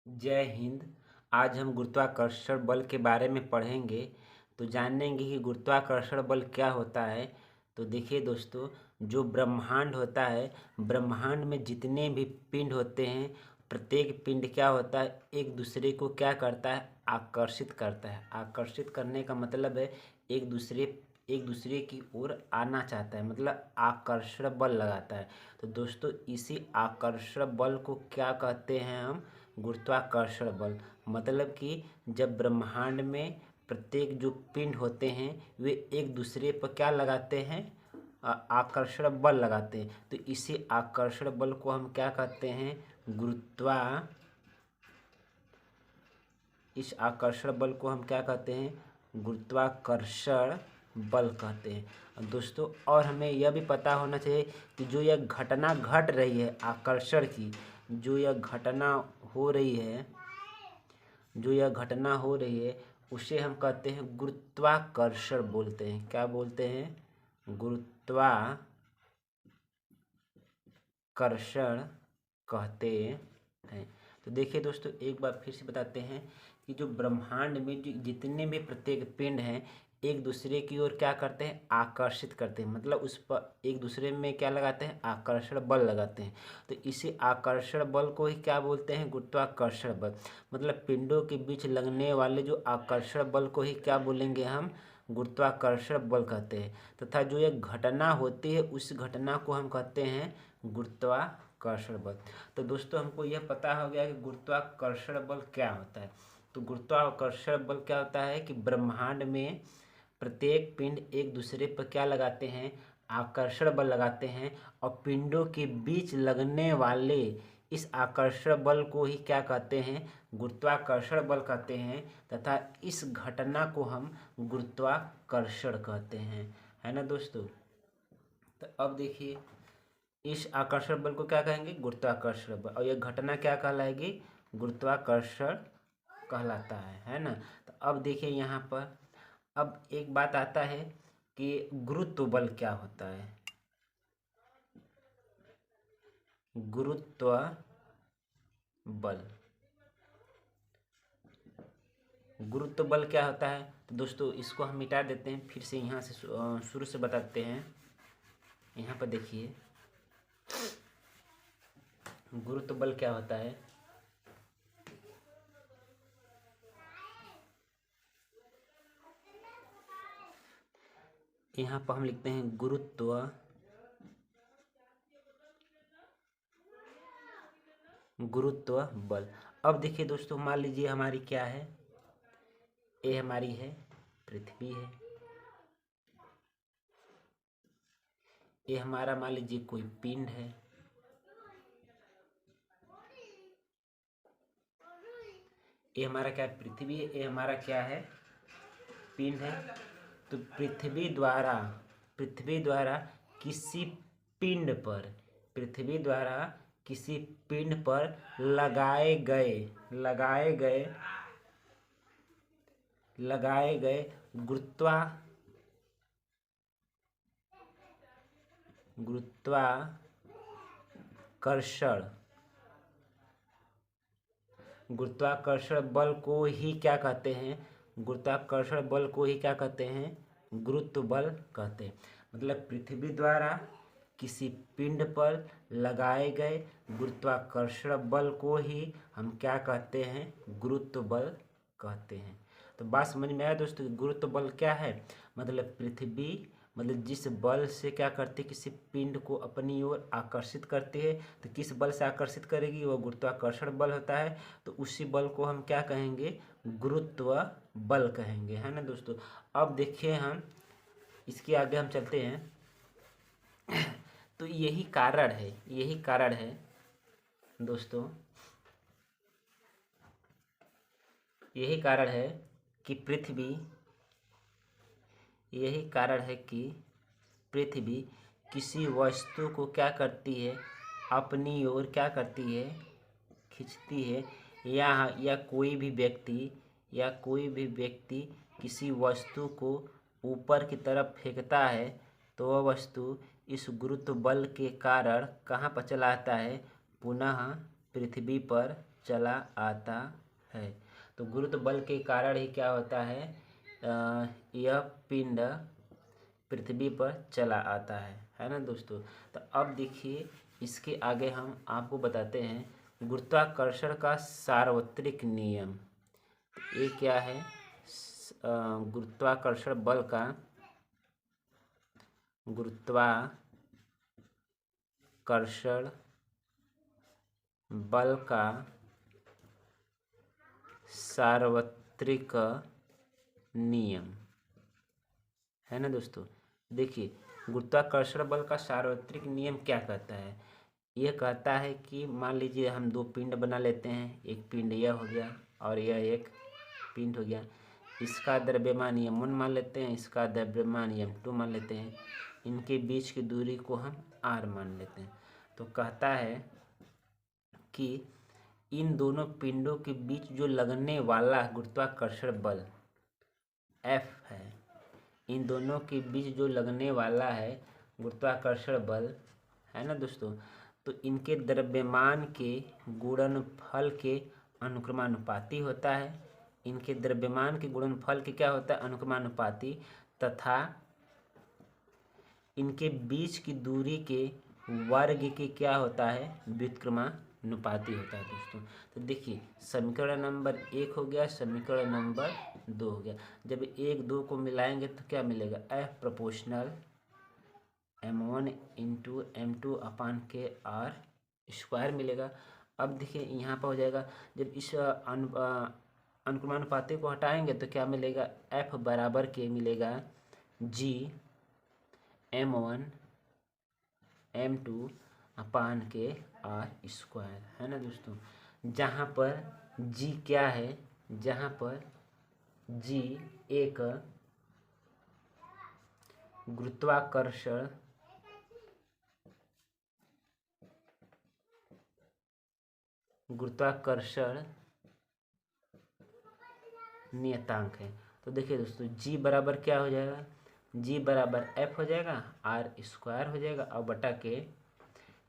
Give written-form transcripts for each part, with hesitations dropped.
जय हिंद। आज हम गुरुत्वाकर्षण बल के बारे में पढ़ेंगे। तो जानेंगे कि गुरुत्वाकर्षण बल क्या होता है। तो देखिए दोस्तों, जो ब्रह्मांड होता है, ब्रह्मांड में जितने भी पिंड होते हैं, प्रत्येक पिंड क्या होता है, एक दूसरे को क्या करता है, आकर्षित करता है। आकर्षित करने का मतलब है एक दूसरे की ओर आना चाहता है, मतलब आकर्षण बल लगाता है। तो दोस्तों, इसी आकर्षण बल को क्या कहते हैं हम, गुरुत्वाकर्षण बल। मतलब कि जब ब्रह्मांड में प्रत्येक जो पिंड होते हैं वे एक दूसरे पर क्या लगाते हैं, आकर्षण बल लगाते हैं। तो इसी आकर्षण बल को हम क्या कहते हैं, इस आकर्षण बल को हम क्या कहते हैं, गुरुत्वाकर्षण बल कहते हैं दोस्तों। और हमें यह भी पता होना चाहिए कि जो यह घटना घट रही है आकर्षण की, जो यह घटना हो रही है जो यह घटना हो रही है उसे हम कहते हैं गुरुत्वाकर्षण बोलते हैं। क्या बोलते हैं, गुरुत्वाकर्षण कहते हैं। तो देखिए दोस्तों, एक बार फिर से बताते हैं कि जो ब्रह्मांड में जो जितने भी प्रत्येक पिंड हैं, एक दूसरे की ओर क्या करते हैं, आकर्षित करते हैं। मतलब उस पर एक दूसरे में क्या लगाते हैं, आकर्षण बल लगाते हैं। तो इसी आकर्षण बल को ही क्या बोलते हैं, गुरुत्वाकर्षण बल। मतलब पिंडों के बीच लगने वाले जो आकर्षण बल को ही क्या बोलेंगे हम, गुरुत्वाकर्षण बल कहते हैं। तथा जो एक घटना होती है उस घटना को हम कहते हैं गुरुत्वाकर्षण बल। तो दोस्तों, हमको यह पता हो गया कि गुरुत्वाकर्षण बल क्या होता है। तो गुरुत्वाकर्षण बल क्या होता है कि ब्रह्मांड में प्रत्येक पिंड एक दूसरे पर क्या लगाते हैं, आकर्षण बल लगाते हैं। और पिंडों के बीच लगने वाले इस आकर्षण बल को ही क्या कहते हैं, गुरुत्वाकर्षण बल कहते हैं। तथा इस घटना को हम गुरुत्वाकर्षण कहते हैं, है ना दोस्तों। तो अब देखिए, इस आकर्षण बल को क्या कहेंगे, गुरुत्वाकर्षण बल। और यह घटना क्या कहलाएगी, गुरुत्वाकर्षण कहलाता है ना। तो अब देखिए यहाँ पर, अब एक बात आता है कि गुरुत्व बल क्या होता है। गुरुत्व बल, गुरुत्व बल क्या होता है। तो दोस्तों, इसको हम मिटा देते हैं, फिर से यहाँ से शुरू से बताते हैं। यहाँ पर देखिए, गुरुत्व बल क्या होता है। यहाँ पर हम लिखते हैं गुरुत्व बल। अब देखिए दोस्तों, मान लीजिए हमारी क्या है, ये हमारी है पृथ्वी है, ये हमारा मान लीजिए कोई पिंड है, ये हमारा क्या है, पृथ्वी है, ये हमारा क्या है, पिंड है। तो पृथ्वी द्वारा किसी पिंड पर पृथ्वी द्वारा किसी पिंड पर लगाए गए गुरुत्वाकर्षण गुरुत्वाकर्षण बल को ही क्या कहते हैं, गुरुत्वाकर्षण बल को ही क्या कहते हैं, गुरुत्व बल कहते हैं। मतलब पृथ्वी द्वारा किसी पिंड पर लगाए गए गुरुत्वाकर्षण बल को ही हम क्या कहते हैं, गुरुत्व बल कहते हैं। तो बात समझ में आया दोस्तों, गुरुत्व बल क्या है। मतलब पृथ्वी, मतलब जिस बल से क्या करती है, किसी पिंड को अपनी ओर आकर्षित करती है। तो किस बल से आकर्षित करेगी, वह गुरुत्वाकर्षण बल होता है। तो उसी बल को हम क्या कहेंगे, गुरुत्व बल कहेंगे, है ना दोस्तों। अब देखिए, हम इसके आगे हम चलते हैं। तो यही कारण है दोस्तों, यही कारण है कि पृथ्वी किसी वस्तु को क्या करती है, अपनी ओर क्या करती है, खींचती है। या कोई भी व्यक्ति किसी वस्तु को ऊपर की तरफ फेंकता है, तो वह वस्तु इस गुरुत्व बल के कारण कहाँ पर चला आता है, पुनः पृथ्वी पर चला आता है। तो गुरुत्व बल के कारण ही क्या होता है, यह पिंड पृथ्वी पर चला आता है ना दोस्तों। तो अब देखिए इसके आगे हम आपको बताते हैं गुरुत्वाकर्षण का सार्वत्रिक नियम। तो ये क्या है, गुरुत्वाकर्षण बल का सार्वत्रिक नियम है ना दोस्तों। देखिए गुरुत्वाकर्षण बल का सार्वत्रिक नियम क्या कहता है, यह कहता है कि मान लीजिए हम दो पिंड बना लेते हैं, एक पिंड यह हो गया और यह एक पिंड हो गया। इसका द्रव्यमान m1 मान लेते हैं, इसका द्रव्यमान m2 मान लेते हैं, इनके बीच की दूरी को हम r मान लेते हैं। तो कहता है कि इन दोनों पिंडों के बीच जो लगने वाला गुरुत्वाकर्षण बल F है, इन दोनों के बीच जो लगने वाला है गुरुत्वाकर्षण बल है ना दोस्तों, तो इनके द्रव्यमान के गुणनफल के अनुक्रमानुपाती होता है। इनके द्रव्यमान के गुणनफल के क्या होता है, अनुक्रमानुपाती, तथा इनके बीच की दूरी के वर्ग के क्या होता है, व्युत्क्रमानुपाती होता है दोस्तों। तो देखिए समीकरण नंबर 1 हो गया, समीकरण नंबर 2 हो गया। जब 1 2 को मिलाएंगे तो क्या मिलेगा, F proportional m1 into m2 अपान के r स्क्वायर मिलेगा। अब देखिए यहाँ पर हो जाएगा, जब इस अनुक्रमानुपाती को हटाएंगे तो क्या मिलेगा, F बराबर के मिलेगा G m1 m2 अपान के r स्क्वायर है ना दोस्तों। जहाँ पर G क्या है, जहाँ पर G एक गुरुत्वाकर्षण नियतांक है। तो देखिए दोस्तों G बराबर क्या हो जाएगा, G बराबर F हो जाएगा, r स्क्वायर हो जाएगा और बटा के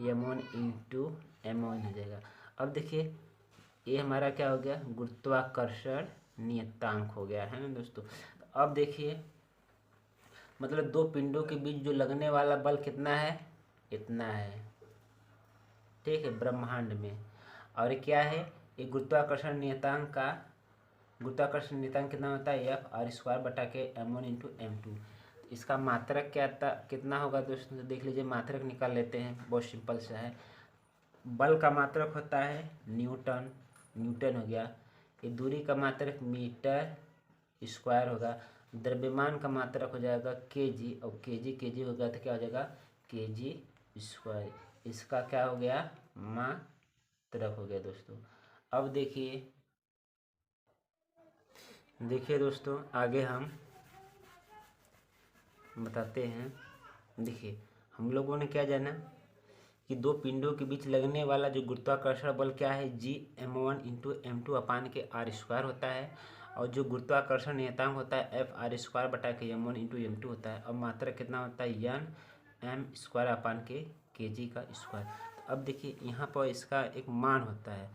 m1 इंटू m1 हो जाएगा। अब देखिए ये हमारा क्या हो गया, गुरुत्वाकर्षण नियतांक हो गया है ना दोस्तों। अब देखिए मतलब दो पिंडों के बीच जो लगने वाला बल कितना है, इतना है, ठीक है, ब्रह्मांड में। और ये क्या है, ये गुरुत्वाकर्षण नियतांक कितना होता है, F r स्क्वायर बटा के m1 इंटू m2। इसका मात्रक क्या था, कितना होगा दोस्तों, तो देख लीजिए मात्रक निकाल लेते हैं, बहुत सिंपल सा है। बल का मात्रक होता है न्यूटन हो गया, ये दूरी का मात्रक मीटर स्क्वायर होगा, द्रव्यमान का मात्रक हो जाएगा kg, और kg होगा तो क्या हो जाएगा, kg स्क्वायर। इसका क्या हो गया, मात्रक हो गया दोस्तों। अब देखिए दोस्तों आगे हम बताते हैं। देखिए हम लोगों ने क्या जाना कि दो पिंडों के बीच लगने वाला जो गुरुत्वाकर्षण बल क्या है, G m1 इंटू m2 अपान के r स्क्वायर होता है, और जो गुरुत्वाकर्षण नियतांक होता है F r स्क्वायर बटा के m1 इंटू m2 होता है, और मात्रक कितना होता है, n m स्क्वायर अपान के kg का स्क्वायर। तो अब देखिए यहाँ पर इसका एक मान होता है,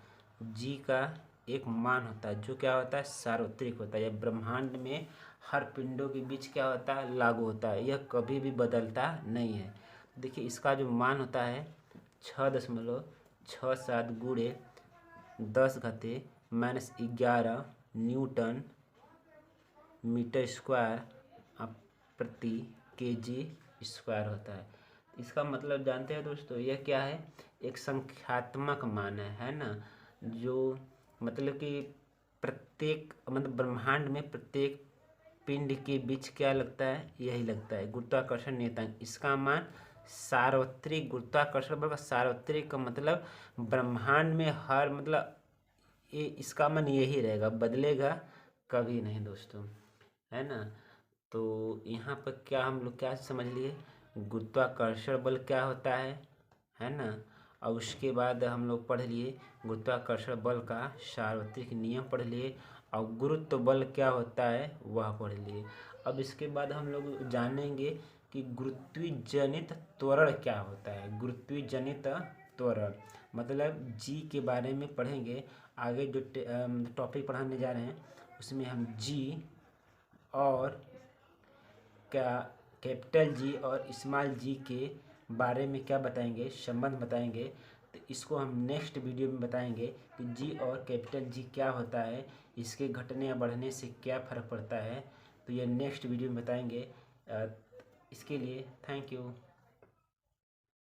G का एक मान होता है जो क्या होता है, सार्वत्रिक होता है, यह ब्रह्मांड में हर पिंडों के बीच क्या होता है, लागू होता है, यह कभी भी बदलता नहीं है। देखिए इसका जो मान होता है 6.67 गुणे 10⁻11 न्यूटन मीटर स्क्वायर प्रति kg स्क्वायर होता है। इसका मतलब जानते हैं दोस्तों, यह क्या है, एक संख्यात्मक मान है ना, जो मतलब कि प्रत्येक मतलब ब्रह्मांड में प्रत्येक पिंड के बीच क्या लगता है, यही लगता है गुरुत्वाकर्षण नियतांक। इसका मान सार्वत्रिक, गुरुत्वाकर्षण बल का सार्वत्रिक का मतलब ब्रह्मांड में हर मतलब ये इसका मान यही रहेगा, बदलेगा कभी नहीं दोस्तों, है ना। तो यहाँ पर क्या हम लोग क्या समझ लिए, गुरुत्वाकर्षण बल क्या होता है ना। और उसके बाद हम लोग पढ़ लिए गुरुत्वाकर्षण बल का सार्वत्रिक नियम पढ़ लिए, और गुरुत्व बल क्या होता है वह पढ़ लिए। अब इसके बाद हम लोग जानेंगे कि गुरुत्वीजनित त्वरण क्या होता है। गुरुत्वीजनित त्वरण मतलब जी के बारे में पढ़ेंगे, आगे जो टॉपिक पढ़ाने जा रहे हैं उसमें हम जी और कैपिटल जी और स्मॉल जी के बारे में क्या बताएंगे, संबंध बताएंगे। तो इसको हम नेक्स्ट वीडियो में बताएंगे कि जी और कैपिटल जी क्या होता है, इसके घटने या बढ़ने से क्या फ़र्क पड़ता है। तो ये नेक्स्ट वीडियो में बताएंगे। इसके लिए थैंक यू।